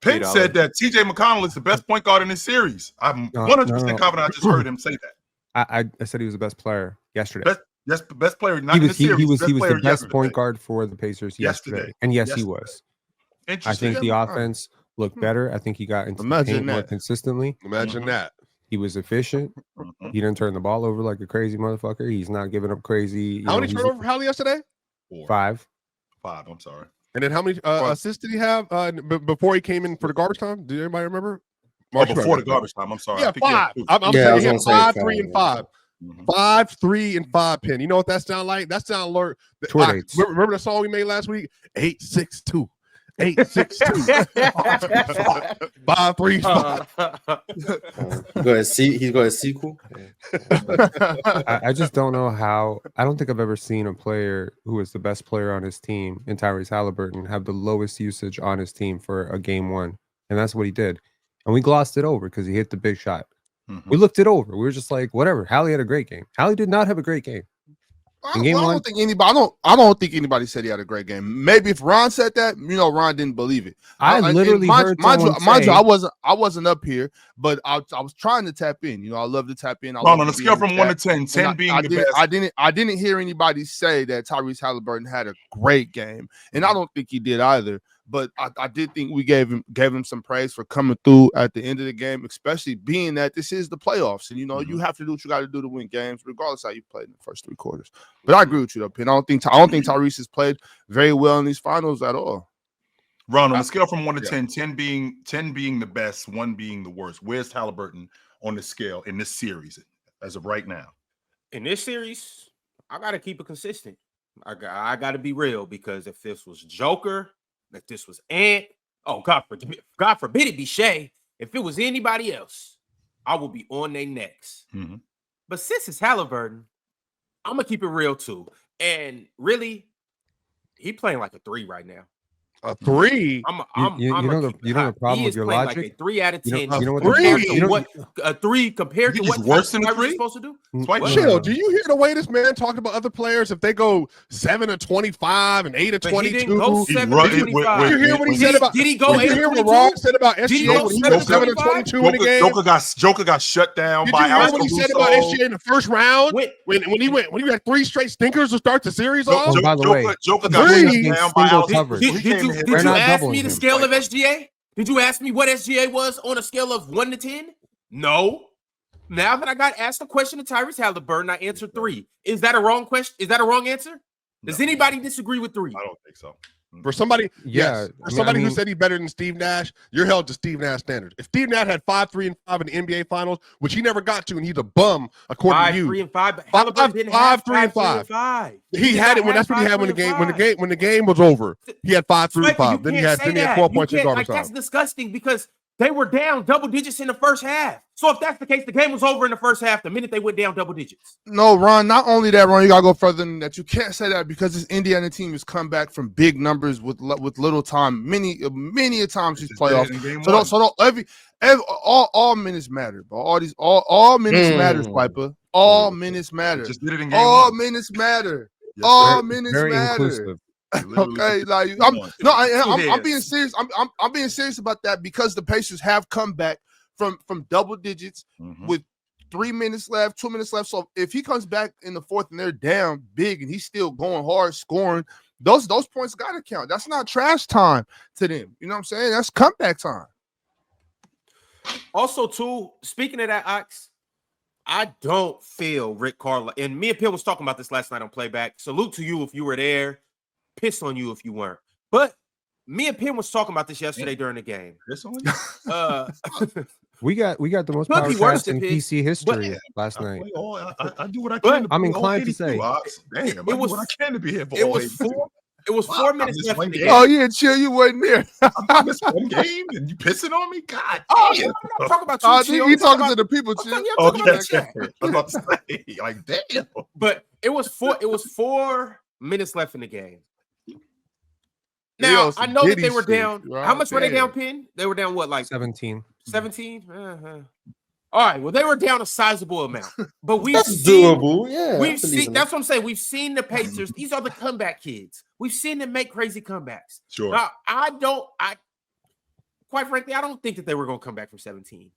Penn said that T.J. McConnell is the best point guard in this series. I'm 100% confident. I just heard him say that. I said he was the best player yesterday. Best player, not in the series. He was the best yesterday. point guard for the Pacers yesterday. And yes, he was. I think the offense looked better. I think he got into the paint more consistently. Imagine that. He was efficient. He didn't turn the ball over like a crazy motherfucker. He's not giving up crazy. How many turnovers for Hallie yesterday? 5. I'm sorry. And then how many assists did he have before he came in for the garbage time? Do anybody remember? Before the garbage time. I'm sorry. Yeah, 5. I'm saying he had 5, 3, and 5. 5, 3, and 5 pin. You know what that sound like? That sound alert. Remember the song we made last week? 862. 862. 5, 3, 5. He's got a sequel. I just don't know how. I don't think I've ever seen a player who is the best player on his team in Tyrese Haliburton have the lowest usage on his team for a game 1, and that's what he did. And we glossed it over because he hit the big shot. We looked it over. We were just like, whatever. Hallie had a great game. Hallie did not have a great game. I don't think anybody said he had a great game. Maybe if Ron said that, Ron didn't believe it. I literally heard mind you, I wasn't up here, but I was trying to tap in. I love to tap in. On a scale from 1 to 10, 10 being the best. I didn't hear anybody say that Tyrese Haliburton had a great game, and I don't think he did either. But I did think we gave him some praise for coming through at the end of the game, especially being that this is the playoffs, and you have to do what you got to do to win games, regardless of how you played in the first 3 quarters. But I agree with you, though, Pin. I don't think Tyrese has played very well in these finals at all. Ron, on a scale from 1 to 10, 10 being the best, 1 being the worst, where's Haliburton on the scale in this series as of right now? In this series, I got to keep it consistent. I got to be real, because if this was Joker, if this was Ant, God forbid it be Shea. If it was anybody else, I would be on their necks. But since it's Haliburton, I'm gonna keep it real too. And really, he playing like a 3 right now. A 3. You know the problem with your logic. Like a 3 out of 10. You know what? A 3 compared to what worse than a 3 supposed to do. Chill. Do you hear the way this man talked about other players? If they go 7 or 25 and 8 or 22, he didn't go 7 or 25. Did you hear what he said about? Did he go 8 or 22? Did you hear what Rob said about SGA when he went 7 or 22 in the game? Joker got shut down by Alonso. Did you hear what he said about SGA in the first round when he had 3 straight stinkers to start the series off? By the way, Joker got shut down by Alonso. Did you ask me the scale of SGA? Did you ask me what SGA was on a scale of 1 to 10? No. Now that I got asked a question of Tyrese Haliburton, I answered 3. Is that a wrong question? Is that a wrong answer? Does anybody disagree with 3? I don't think so. For somebody, who said he's better than Steve Nash, you're held to Steve Nash standards. If Steve Nash had 5, 3, and 5 in the NBA Finals, which he never got to, and he's a bum according to you. 5, 3, and 5. 5, 3, and 5. He had it when that's what he had when the game was over. He had 5, 3, and 5. Then he had 12 points in garbage time. That's disgusting because they were down double digits in the first half. So if that's the case, the game was over in the first half the minute they went down double digits. No, Ron, not only that, Ron, you got to go further than that. You can't say that because this Indiana team has come back from big numbers with little time. Many a times these playoffs. All minutes matter, bro. All minutes matters, Piper. All minutes matter. Just did it in game all 1. Minutes matter. Yes, all minutes very matter. Inclusive. Okay, like I'm being serious. I'm being serious about that because the Pacers have come back from double digits with 3 minutes left, 2 minutes left. So if he comes back in the fourth and they're down big and he's still going hard, scoring, those points gotta count. That's not trash time to them. You know what I'm saying? That's comeback time. Also, too, speaking of that, Ox, I don't feel Rick Carlisle, and me and Pill was talking about this last night on Playback. Salute to you if you were there. Piss on you if you weren't. But me and Pim was talking about this yesterday during the game. Piss on you? We got the most power cast in PC history last night. I do what I can. I'm inclined to say, damn, I do what I can to be here for. It was 4 minutes left in the game. Oh yeah, chill. You wasn't there. I missed one game and you pissing on me? God damn. I'm talking about you. He talking to the people, chill. I was about to say, like, damn. But it was 4 minutes left in the game. Now, I know that they were down. Right? How much were they down, Pin? They were down what, like 17? 17? All right. Well, they were down a sizable amount. But that's doable. Yeah. That's what I'm saying. We've seen the Pacers. These are the comeback kids. We've seen them make crazy comebacks. Sure. Now, quite frankly, I don't think that they were going to come back from 17.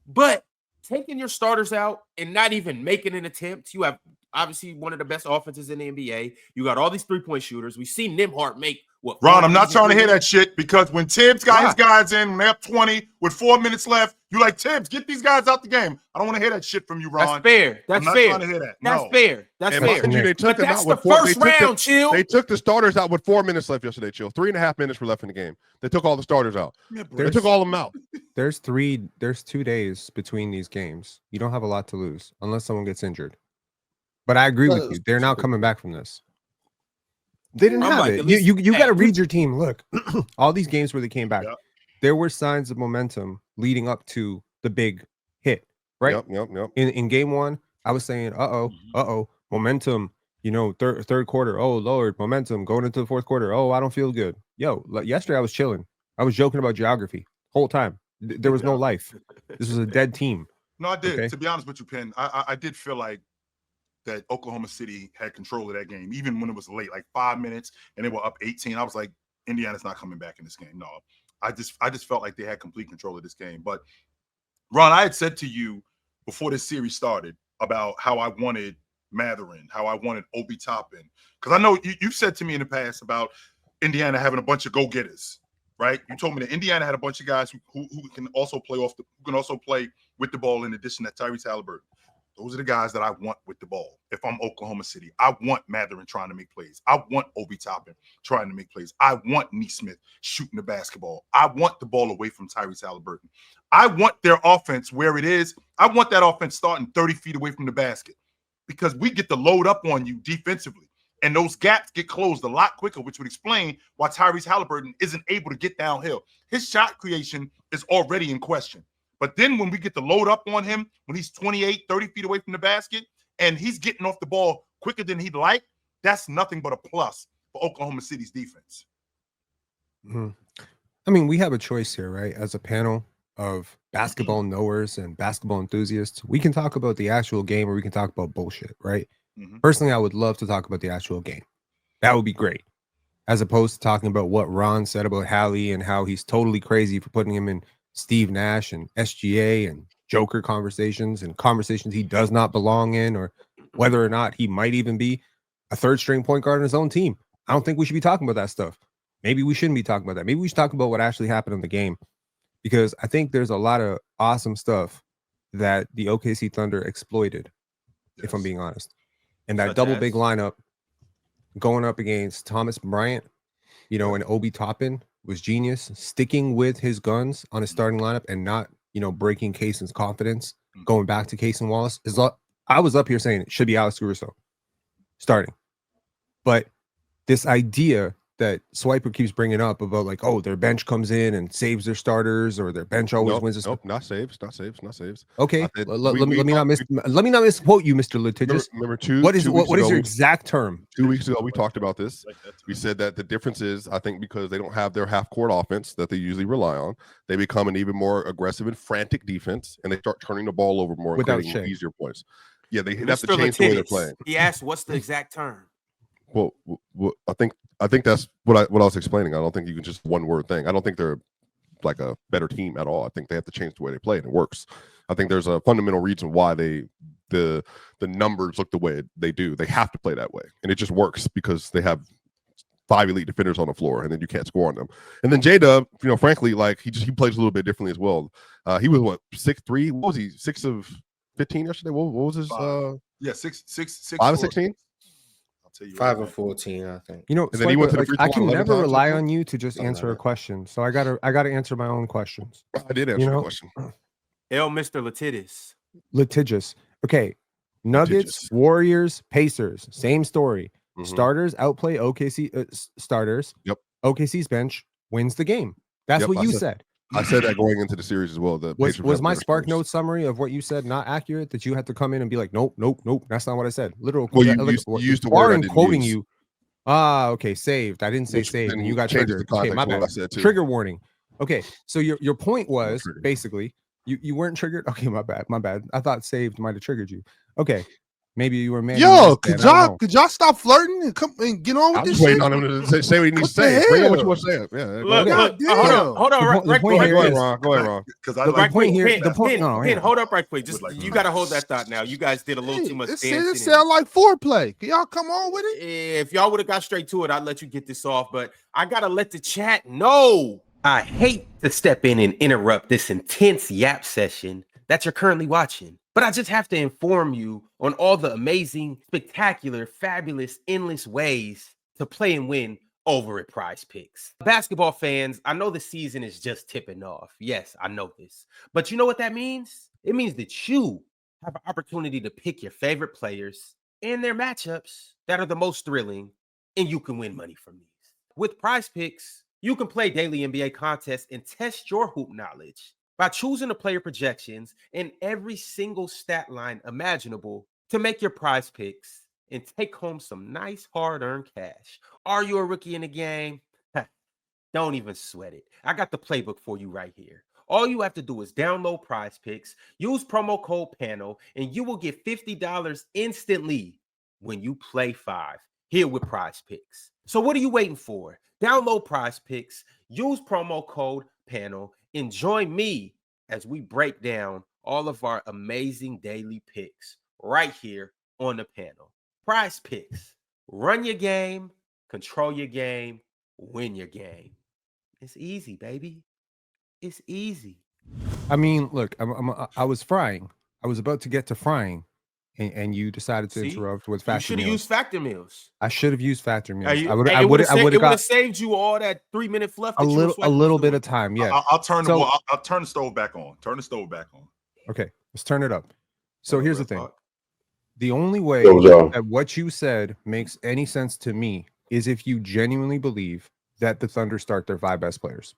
But taking your starters out and not even making an attempt, you have obviously one of the best offenses in the NBA. You got all these three-point shooters. We've seen Nimhart make what? Ron, I'm not trying to hear that shit because when Tibbs got his guys in, when they're up 20 with 4 minutes left, you like, Tibbs, get these guys out the game. I don't want to hear that shit from you, Ron. That's fair. I'm not trying to hear that. That's fair. That's fair. They took them out with Chill. They took the starters out with 4 minutes left yesterday, Chill. 3.5 minutes were left in the game. They took all the starters out. They took all of them out. There's 2 days between these games. You don't have a lot to lose unless someone gets injured. But I agree with you. They're not coming back from this. They didn't have it. You got to read your team. Look, all these games where they came back, there were signs of momentum leading up to the big hit, right? Yep. In game one, I was saying, momentum, third quarter, oh, Lord, momentum going into the fourth quarter. Oh, I don't feel good. Yesterday I was chilling. I was joking about geography whole time. There was no life. This was a dead team. No, I did. Okay? To be honest with you, Penn, I did feel like that Oklahoma City had control of that game, even when it was late, like 5 minutes, and they were up 18. I was like, Indiana's not coming back in this game. No, I just felt like they had complete control of this game. But Ron, I had said to you before this series started about how I wanted Mathurin, how I wanted Obi Toppin, because I know you've said to me in the past about Indiana having a bunch of go-getters, right? You told me that Indiana had a bunch of guys who can also play who can also play with the ball in addition to Tyrese Haliburton. Those are the guys that I want with the ball. If I'm Oklahoma City, I want Mathurin trying to make plays. I want Obi Toppin trying to make plays. I want Nesmith shooting the basketball. I want the ball away from Tyrese Haliburton. I want their offense where it is. I want that offense starting 30 feet away from the basket because we get to load up on you defensively. And those gaps get closed a lot quicker, which would explain why Tyrese Haliburton isn't able to get downhill. His shot creation is already in question. But then when we get to load up on him, when he's 28, 30 feet away from the basket, and he's getting off the ball quicker than he'd like, that's nothing but a plus for Oklahoma City's defense. Mm-hmm. I mean, we have a choice here, right? As a panel of basketball knowers and basketball enthusiasts, we can talk about the actual game or we can talk about bullshit, right? Mm-hmm. Personally, I would love to talk about the actual game. That would be great. As opposed to talking about what Ron said about Hallie and how he's totally crazy for putting him in Steve Nash and SGA and Joker conversations and conversations he does not belong in, or whether or not he might even be a third string point guard on his own team. I don't think we should be talking about that stuff. Maybe we shouldn't be talking about that. Maybe we should talk about what actually happened in the game, because I think there's a lot of awesome stuff that the OKC Thunder exploited, if I'm being honest. And that double big lineup going up against Thomas Bryant, and Obi Toppin was genius, sticking with his guns on his starting lineup and not, breaking Casen's confidence, going back to Casen Wallace. I was up here saying it should be Alex Caruso starting. But this idea that Swiper keeps bringing up about like, oh, their bench comes in and saves their starters, or their bench always wins. Nope, not saves. Okay, let me not misquote you, Mr. Litigious. Remember what is your exact term? 2 weeks ago, we talked about this. We said that the difference is, I think, because they don't have their half-court offense that they usually rely on, they become an even more aggressive and frantic defense, and they start turning the ball over more and getting easier points. Yeah, they have to change the way they're playing. He asked, "What's the exact term?" Well, I think that's what I was explaining. I don't think you can just one word thing. I don't think they're like a better team at all. I think they have to change the way they play, and it works. I think there's a fundamental reason why the numbers look the way they do. They have to play that way, and it just works because they have 5 elite defenders on the floor, and then you can't score on them. And then J-Dub, frankly, like he plays a little bit differently as well. He was 6'3". What was he? 6 of 15 yesterday. What was his? 6 5 of 16. 5 of 14, I think. And then he went to the I can never rely on you to just answer a question, so I gotta answer my own questions. I did answer the question. Mr. Litigious. Okay, Nuggets, Warriors, Pacers, same story. Mm-hmm. Starters outplay OKC starters. Yep. OKC's bench wins the game. That's what you said. I said that going into the series as well. Was my Spark Note summary of what you said not accurate? That you had to come in and be like, nope, that's not what I said. Literal. Well, you used the word I didn't quoting use. you. Okay, saved. I didn't say saved, and you got triggered. Okay, my bad. Trigger warning. Okay, so your point was basically you weren't triggered. Okay, my bad. I thought saved might have triggered you. Okay, Maybe you were man. Yo, could y'all stop flirting and come and get on with I'm this just waiting shit? on him to say what he needs to say. Bring in what you want to say. Yeah. Look, hold on, right Go ahead, Ron. Go ahead, Ron. Because I right like quick, Pen, hold up right quick. Just Like you got to hold that thought now. You guys did a little too much dancing. It sound like foreplay. Can y'all come on with it? If y'all would have got straight to it, I'd let you get this off. But I gotta let the chat know. I hate to step in and interrupt this intense yap session that you're currently watching, but I just have to inform you on all the amazing, spectacular, fabulous, endless ways to play and win over at Prize Picks. Basketball fans, I know the season is just tipping off. Yes, I know this. But you know what that means? It means that you have an opportunity to pick your favorite players and their matchups that are the most thrilling, and you can win money from these. With Prize Picks, you can play daily NBA contests and test your hoop knowledge by choosing the player projections and every single stat line imaginable to make your Prize Picks and take home some nice hard-earned cash. Are you a rookie in the game? Don't even sweat it. I got the playbook for you right here. All you have to do is download Prize Picks, use promo code PANEL, and you will get $50 instantly when you play 5 here with Prize Picks. So what are you waiting for? Download Prize Picks, use promo code PANEL, and join me as we break down all of our amazing daily picks right here on the panel. Prize Picks. Run your game, control your game, win your game. It's easy, baby. It's easy. I mean, look, I was frying. I was about to get to frying, and you decided to interrupt with factor meals. You should have used factor meals. I should have used factor meals. I would have saved you all that 3-minute fluff. A little bit of time. Yeah. I'll turn the stove back on. Turn the stove back on. Okay, let's turn it up. So here's the thing. The only way that what you said makes any sense to me is if you genuinely believe that the Thunder start their 5 best players,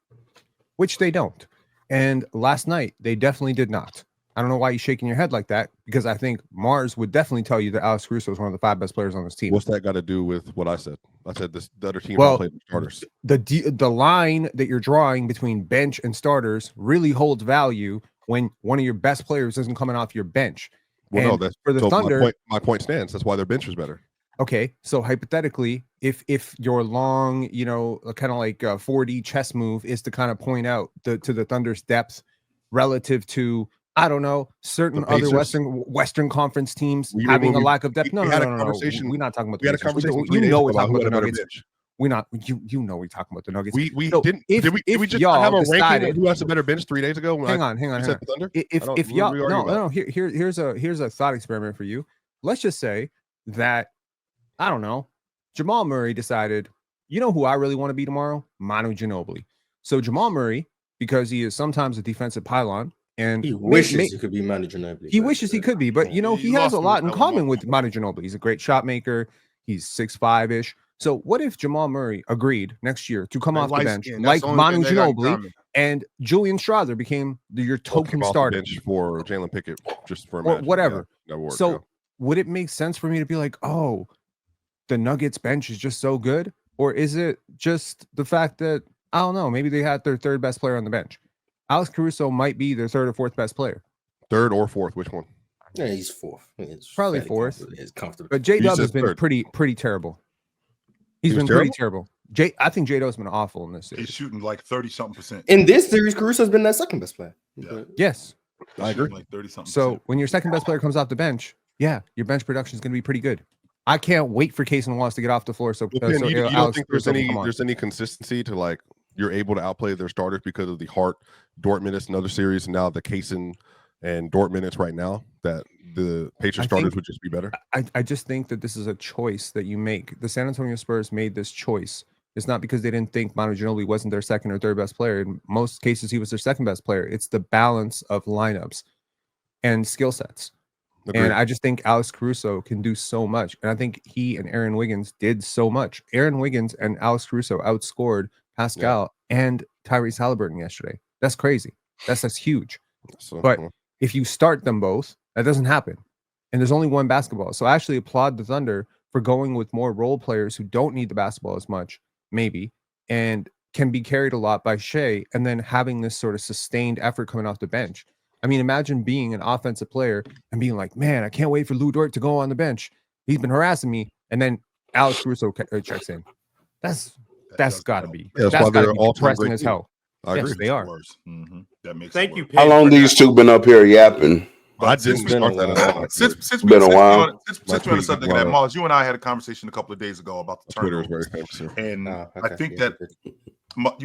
which they don't. And last night, they definitely did not. I don't know why you're shaking your head like that, because I think Mars would definitely tell you that Alex Caruso is one of the 5 best players on this team. What's that got to do with what I said? I said the other team don't play the starters. The line that you're drawing between bench and starters really holds value when one of your best players isn't coming off your bench. Well, no, that's for the Thunder. My point stands. That's why their bench is better. Okay, so hypothetically, if your long, kind of like 4D chess move is to kind of point out to the Thunder's depth relative to, I don't know, certain other Western Conference teams having a lack of depth. No. We're not talking about the Pacers. You know we're talking about the Nuggets. We're not. You know we're talking about the Nuggets. Did we just have a ranking of who has a better bench 3 days ago? Hang on. If y'all no. Here's a thought experiment for you. Let's just say that, I don't know, Jamal Murray decided, you know who I really want to be tomorrow? Manu Ginobili. So Jamal Murray, because he is sometimes a defensive pylon, and he wishes he could be Manu Ginobili. He wishes he could be, but he has a lot in common with Manu Ginobili. He's a great shot maker. He's 6'5" So what if Jamal Murray agreed next year to come off the bench like Manu Ginobili, and Julian Strawther became your token starter for Jalen Pickett, just for whatever? So would it make sense for me to be like, oh, the Nuggets bench is just so good? Or is it just the fact that, I don't know, maybe they had their 3rd best player on the bench? Alex Caruso might be their 3rd or 4th best player. 3rd or 4th, which one? Yeah, he's 4th. Probably 4th. He's comfortable. But J-Dub has been pretty terrible. He's been pretty terrible. I think J-Dub's been awful in this series. He's shooting like 30-something%. In this series, Caruso's been that 2nd best player. Yeah. Yes. I agree. Like 30-something%. So when your 2nd best player comes off the bench, your bench production is going to be pretty good. I can't wait for Case and Wallace to get off the floor. So you don't think there's any consistency to, like, you're able to outplay their starters because of the Hart Dort minutes in other series, and now the Kaysen and Dort minutes right now, that the Pacers starters would just be better? I just think that this is a choice that you make. The San Antonio Spurs made this choice. It's not because they didn't think Manu Ginobili wasn't their 2nd or 3rd best player. In most cases, he was their 2nd best player. It's the balance of lineups and skill sets. Agreed. And I just think Alex Caruso can do so much. And I think he and Aaron Wiggins did so much. Aaron Wiggins and Alex Caruso outscored Pascal and Tyrese Haliburton yesterday. That's crazy. That's huge. But if you start them both, that doesn't happen. And there's only one basketball. So I actually applaud the Thunder for going with more role players who don't need the basketball as much, maybe, and can be carried a lot by Shea, and then having this sort of sustained effort coming off the bench. I mean, imagine being an offensive player and being like, man, I can't wait for Lou Dort to go on the bench. He's been harassing me. And then Alex Caruso checks in. That's got to be. Yeah, that's got to be depressing as hell. I agree. Yes, they are. Mm-hmm. That makes Thank you, How long these two been up here yapping? I didn't start that at all. Since been a while. Since we're on the subject of that, Mars, you and I had a conversation a couple of days ago about the Twitter is turnovers. very famous. And I think that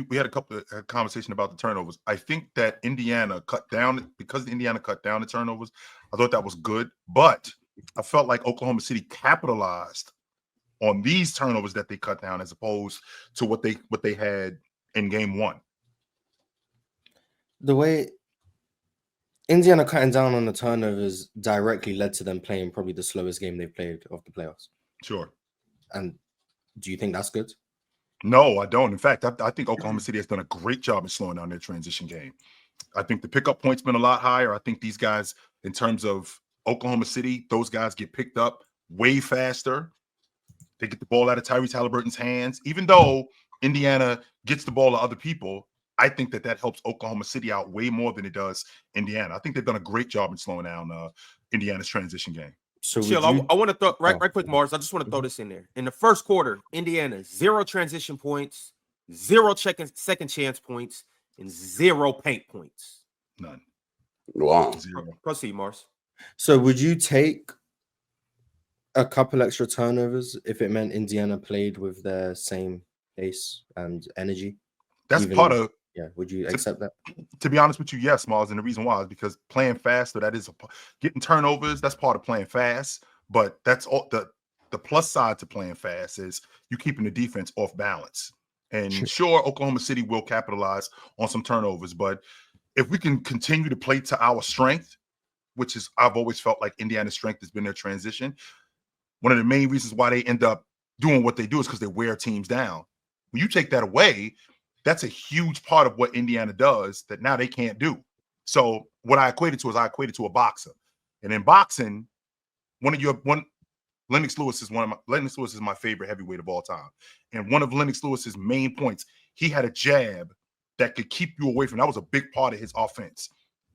we had a conversation about the turnovers. I think that Indiana cut down because Indiana cut down the turnovers. I thought that was good, but I felt like Oklahoma City capitalized on these turnovers that they cut down as opposed to what they had in game one. The way Indiana cutting down on the turnovers directly led to them playing probably the slowest game they've played of the playoffs. Sure. And do you think that's good? No, I don't. In fact, I think Oklahoma City has done a great job in slowing down their transition game. I think the pickup point's been a lot higher. I think these guys, in terms of Oklahoma City, those guys get picked up way faster. They get the ball out of Tyrese Haliburton's hands. Even though Indiana gets the ball to other people, I think that helps Oklahoma City out way more than it does Indiana. I think they've done a great job in slowing down Indiana's transition game. So Chill, I want to throw right quick, Mars. I just want to throw this in there. In the first quarter, Indiana 0 transition points, 0 second chance points, and 0 paint points. None. Wow. 0. Proceed, Mars. So would you take a couple extra turnovers if it meant Indiana played with their same pace and energy? That's part of. Yeah, would you accept that? To be honest with you, yes, Miles. And the reason why is because playing faster, that is getting turnovers. That's part of playing fast. But that's all the plus side to playing fast is you keeping the defense off balance. And sure, Oklahoma City will capitalize on some turnovers. But if we can continue to play to our strength, which is I've always felt like Indiana's strength has been their transition. One of the main reasons why they end up doing what they do is because they wear teams down. When you take that away, that's a huge part of what Indiana does that now they can't do. So what I equated to a boxer. And in boxing, Lennox Lewis is my favorite heavyweight of all time. And one of Lennox Lewis's main points, he had a jab that could keep you away from. That was a big part of his offense.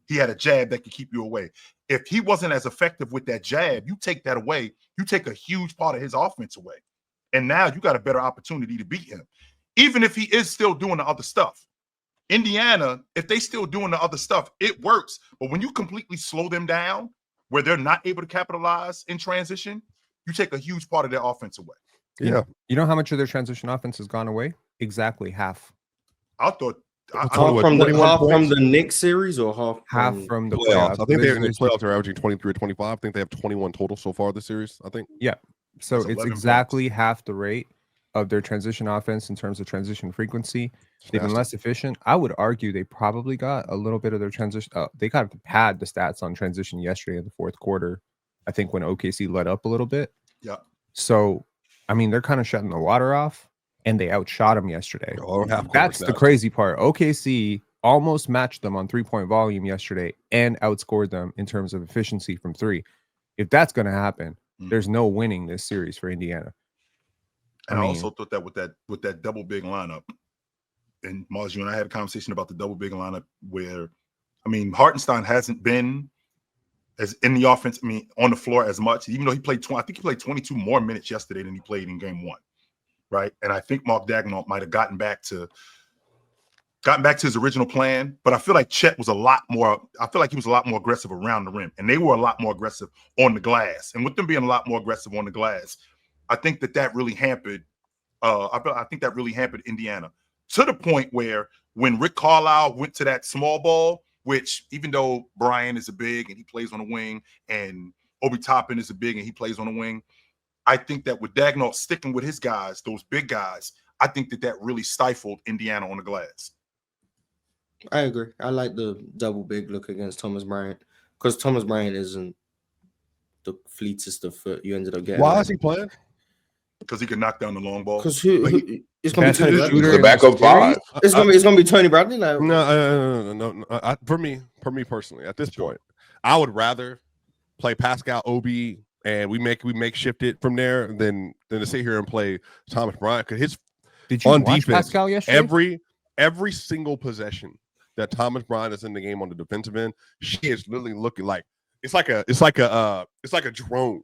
He had a jab that could keep you away. If he wasn't as effective with that jab, you take that away, you take a huge part of his offense away. And now you got a better opportunity to beat him. Even if he is still doing the other stuff. Indiana, if they still doing the other stuff, it works. But when you completely slow them down, where they're not able to capitalize in transition, you take a huge part of their offense away. Yeah. You know how much of their transition offense has gone away? Exactly half. I thought half from the Knicks series or half from the playoffs. I think in the playoffs are averaging 23 or 25. I think they have 21 total so far this series. I think. Yeah. So it's exactly half the rate of their transition offense in terms of transition frequency. They've been less efficient. I would argue they probably got a little bit of their transition. They got to pad the stats on transition yesterday in the fourth quarter. I think when OKC let up a little bit. Yeah. So, I mean, they're kind of shutting the water off, and they outshot them yesterday. That's the crazy part. OKC almost matched them on 3-point volume yesterday and outscored them in terms of efficiency from 3. If that's going to happen, there's no winning this series for Indiana. And I also thought that with that double big lineup, and Mars, you and I had a conversation about the double big lineup where, I mean, Hartenstein hasn't been as in the offense, on the floor as much, even though he played I think he played 22 more minutes yesterday than he played in game 1, right? And I think Mark Daigneault might have gotten back to his original plan, but I feel like Chet was a lot more aggressive around the rim, and they were a lot more aggressive on the glass. And with them being a lot more aggressive on the glass, I think that really hampered. I think that really hampered Indiana to the point where when Rick Carlisle went to that small ball, which even though Brian is a big and he plays on the wing, and Obi Toppin is a big and he plays on the wing, I think that with Daigneault sticking with his guys, those big guys, I think that really stifled Indiana on the glass. I agree. I like the double big look against Thomas Bryant because Thomas Bryant isn't the fleetest of foot you ended up getting. Why is he playing? Because he can knock down the long ball. Because it's going to be Tony Bradley. The backup 5. It's going to be Tony Bradley. Like, No. For me personally, at this point, I would rather play Pascal Obi and we make shift it from there than to sit here and play Thomas Bryant because his Did you watch defense, Pascal yesterday? Every single possession that Thomas Bryant is in the game on the defensive end, she is literally looking like it's like a drone.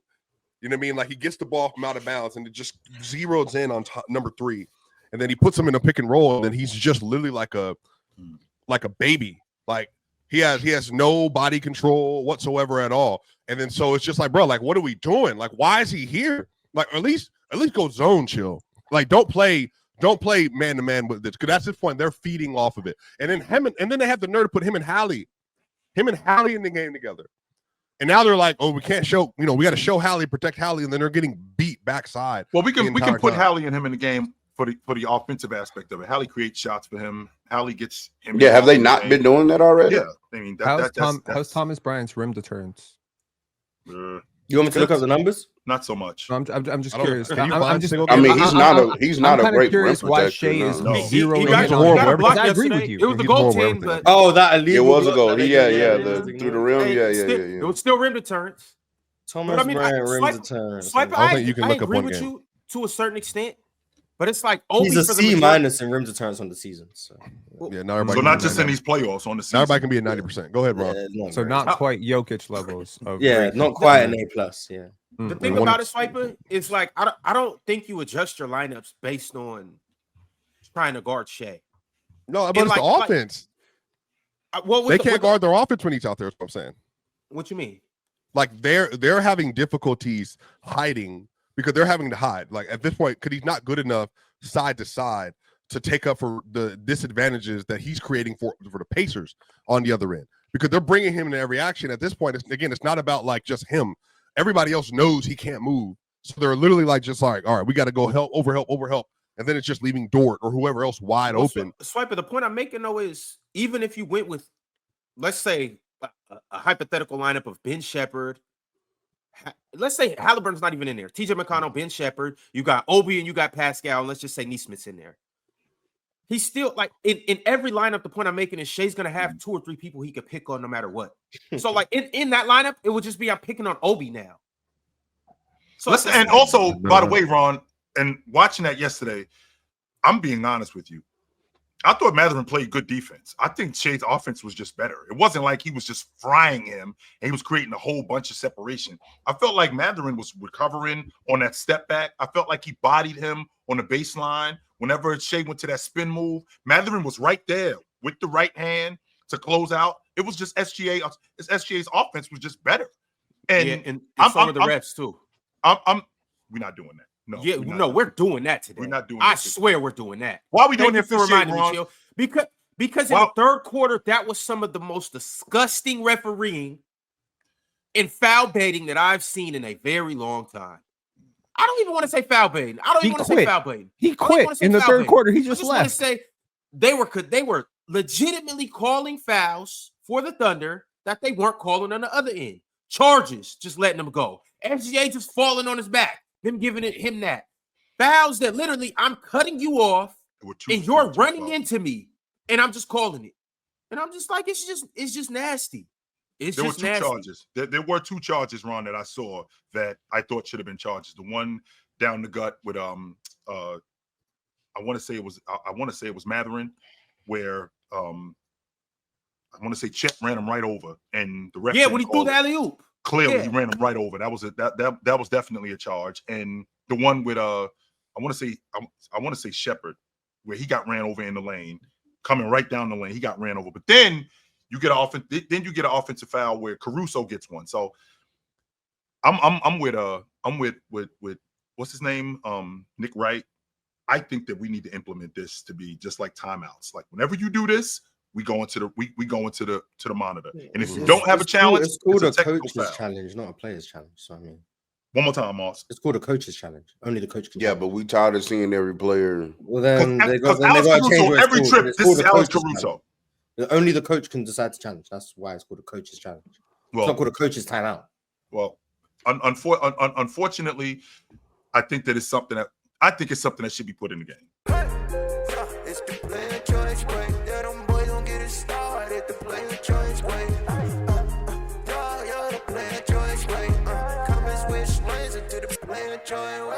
You know what I mean? Like he gets the ball from out of bounds and it just zeroes in on number 3, and then he puts him in a pick and roll, and then he's just literally like a baby. Like he has no body control whatsoever at all. And then so it's just like, bro, like what are we doing? Like why is he here? Like at least go zone chill. Like don't play man to man with this, because that's his point. They're feeding off of it, and then they have the nerve to put him and Hallie in the game together. And now they're like, oh, we can't show, we got to show Hallie, protect Hallie, and then they're getting beat backside. Well, we can put Hallie and him in the game for the offensive aspect of it. Hallie creates shots for him. Hallie gets him. Yeah, have they not been doing that already? Yeah, I mean, how's Thomas Bryant's rim deterrence? You want me to look up the numbers? Not so much. I'm just curious. He's not a great rim protector. Why Shea is zero. He got a block I agree with yesterday. you. It was a goaltend, but that illegal. It was a goal. Through The rim. Yeah. It was still rim deterrence. Thomas Bryant rim deterrence. Swiper, I don't think you can look up agree one with game. you to a certain extent, but it's like Obi He's a for the C- majority. in rim deterrence on the season. So Yeah, now everybody So not just in these playoffs on the season. now everybody can be at 90%. Go ahead, Ron. So not quite Jokic levels of not quite an A+. Yeah. The thing about it, Swiper, is like I don't think you adjust your lineups based on trying to guard Shea. No, but it's the offense. They can't guard their offense when he's out there. Is what I'm saying. What you mean? Like they're having difficulties hiding because they're having to hide. Like at this point, because he's not good enough side to side to take up for the disadvantages that he's creating for the Pacers on the other end. Because they're bringing him in every action. At this point, it's not about like just him. Everybody else knows he can't move. So they're literally like, just like, all right, we got to go help. And then it's just leaving Dort or whoever else wide open. Swiper, the point I'm making, though, is even if you went with, let's say, a hypothetical lineup of Ben Shepherd, let's say Haliburton's not even in there. TJ McConnell, Ben Shepherd, you got Obi and you got Pascal, and let's just say Neesmith's in there. He's still like in every lineup. The point I'm making is Shea's gonna have 2 or 3 people he could pick on no matter what. So like in that lineup, it would just be I'm picking on Obi now. So and also, by the way, Ron, and watching that yesterday, I'm being honest with you. I thought Mathurin played good defense. I think Shea's offense was just better. It wasn't like he was just frying him and he was creating a whole bunch of separation. I felt like Mathurin was recovering on that step back. I felt like he bodied him on the baseline. Whenever Shea went to that spin move, Mathurin was right there with the right hand to close out. It was just SGA's offense was just better. And some of the refs too. We're not doing that. No, we're doing that today. We're not doing. I swear we're doing that. Why are we doing it for reminding me, Chill? Because in the third quarter, that was some of the most disgusting refereeing and foul baiting that I've seen in a very long time. I don't even want to say foul baiting. I don't even want to say foul baiting. He quit in the third quarter. He just left. I just want to say they were legitimately calling fouls for the Thunder that they weren't calling on the other end. Charges, just letting them go. SGA just falling on his back. Them giving him that. Fouls that literally I'm cutting you off and you're running into me and I'm just calling it. And I'm just like, it's just nasty. There were 2 charges. There were 2 charges, Ron, that I saw that I thought should have been charges. The one down the gut with I want to say it was Mathurin, where I want to say Chet ran him right over, and the ref when he threw the alley-oop. Clearly, he ran him right over. That was definitely a charge. And the one with I want to say Shepherd, where he got ran over in the lane, coming right down the lane, he got ran over. But then you get an offensive foul where Caruso gets one. So I'm with what's his name? Nick Wright. I think that we need to implement this to be just like timeouts. Like whenever you do this, we go into the monitor. And if you don't have a challenge, it's called a technical coach's foul. challenge, not a player's challenge. So I mean, one more time, Moss. it's called a coach's challenge. Only the coach can. Yeah, but we tired of seeing every player. Well, then they got Alex to change Caruso, what it's every called. trip, It's this called is a Alex coach's Caruso. challenge. Only the coach can decide to challenge. That's why it's called a coach's challenge. It's not called a coach's timeout. Well, unfortunately, I think it's something that should be put in the game. It's the player choice way. Yeah, them boys gon' get it started. The player choice way. Yeah, the player choice way. Come and switch lanes into the player choice way.